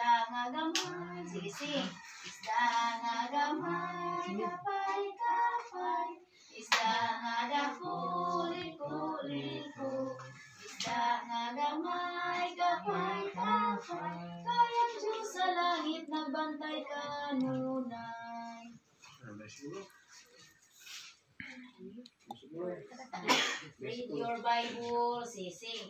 isda nga gamay, sising, isda nga gamay, kapay, kapay, isda nga dako, liko, liko, isda nga gamay, kapay, kapay, kayang Diyos sa langit nagbantay kanunay. Read your Bible, sising.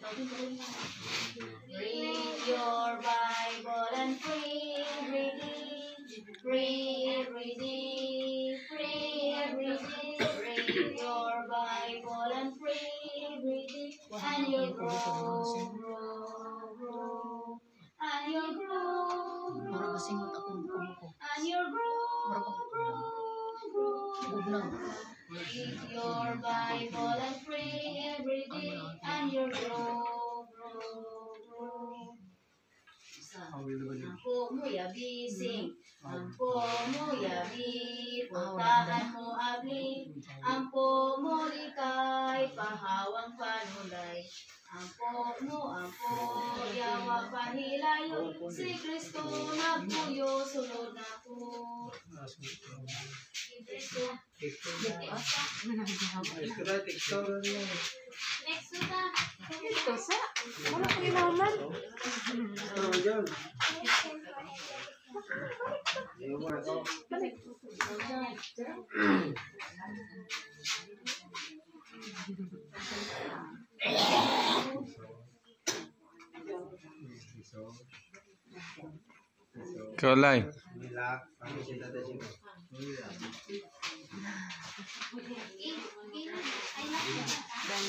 Read your Bible and pray, read it. Pray, read it. Pray, read it. Read your Bible and pray, read it. And you'll grow, grow, grow. And you'll grow, grow. And you'll grow, grow, grow. Read your Bible and pray every day, and you'll grow, grow, grow. Angko mo yabi sing, angko mo yabi, puntahan mo abli, angko mo likay, pahawang panulay. Angko mo, angko, yawa pahilayo, si Kristo nagpuyo, sulod na po. Kristo. Wala ko iwaman. Kalay. Dan